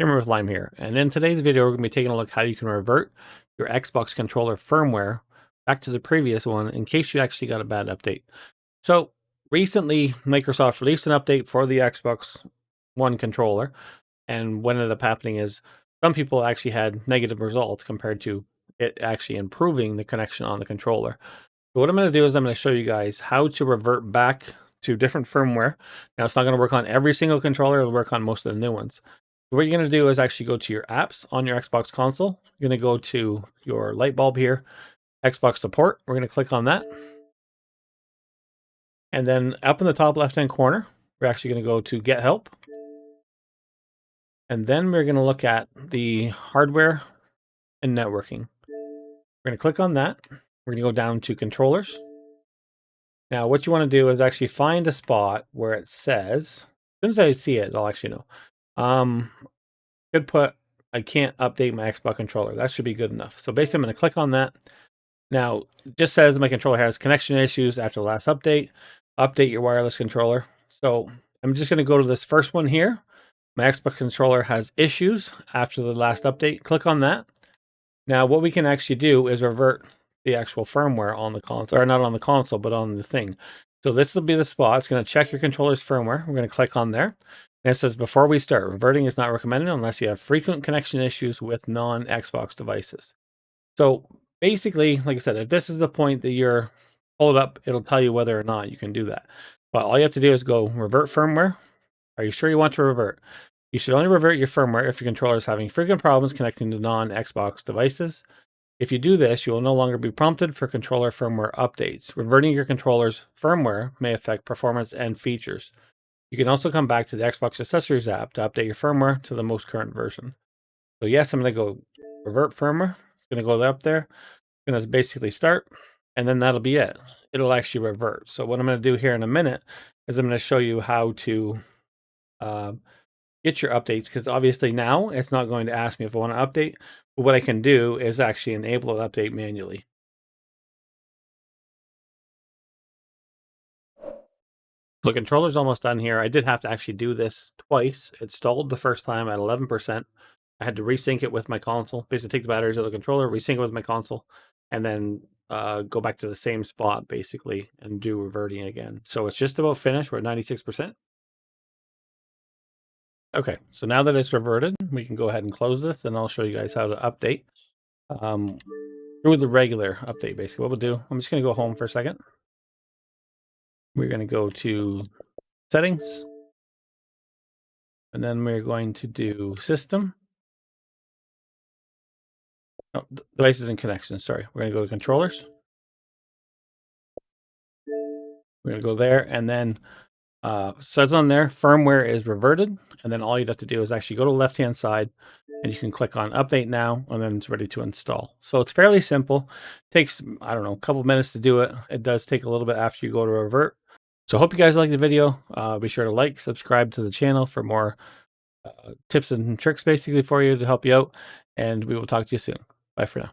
Gamer with Lyme here, and in today's video we're going to be taking a look how you can revert your Xbox controller firmware back to the previous one in case you actually got a bad update. So recently Microsoft released an update for the Xbox One controller, and what ended up happening is some people actually had negative results compared to it actually improving the connection on the controller. So what I'm going to do is I'm going to show you guys how to revert back to different firmware. Now it's not going to work on every single controller, it'll work on most of the new ones. What you're going to do is actually go to your apps on your Xbox console. You're going to go to your light bulb here, Xbox support. We're going to click on that. And then up in the top left-hand corner, we're actually going to go to get help. And then we're going to look at the hardware and networking. We're going to click on that. We're going to go down to controllers. Now, what you want to do is actually find a spot where it says, as soon as I see it, I'll actually know. Could put, I can't update my Xbox controller. That should be good enough. So basically, I'm going to click on that. Now, it just says my controller has connection issues after the last update. Update your wireless controller. So I'm just going to go to this first one here. My Xbox controller has issues after the last update. Click on that. Now, what we can actually do is revert the actual firmware on the console, or not on the console, but on the thing. So this will be the spot. It's going to check your controller's firmware. We're going to click on there. And it says, before we start, reverting is not recommended unless you have frequent connection issues with non-Xbox devices. So basically, like I said, if this is the point that you're pulled up, it'll tell you whether or not you can do that. But all you have to do is go revert firmware. Are you sure you want to revert? You should only revert your firmware if your controller is having frequent problems connecting to non-Xbox devices. If you do this, you will no longer be prompted for controller firmware updates. Reverting your controller's firmware may affect performance and features. You can also come back to the Xbox Accessories app to update your firmware to the most current version. So yes, I'm going to go revert firmware. It's going to go up there. It's going to basically start, and then that'll be it. It'll actually revert. So what I'm going to do here in a minute is I'm going to show you how to get your updates, because obviously now it's not going to ask me if I want to update, but what I can do is actually enable an update manually. The controller's almost done here. I did have to actually do this twice. It stalled the first time at 11%. I had to resync it with my console. Basically take the batteries of the controller, resync it with my console, and then go back to the same spot basically and do reverting again. So it's just about finished. We're at 96%. Okay, so now that it's reverted, we can go ahead and close this, and I'll show you guys how to update through the regular update. Basically, what we'll do, I'm just going to go home for a second. We're going to go to settings, and then we're going to do system. Oh, devices and connections. Sorry, we're going to go to controllers. We're going to go there, and then says on there, firmware is reverted, and then all you'd have to do is actually go to the left-hand side, and you can click on update now, and then it's ready to install. So it's fairly simple. Takes, I don't know, a couple minutes to do it. It does take a little bit after you go to revert. So I hope you guys like the video. Be sure to like, subscribe to the channel for more tips and tricks basically for you to help you out, and we will talk to you soon. Bye for now.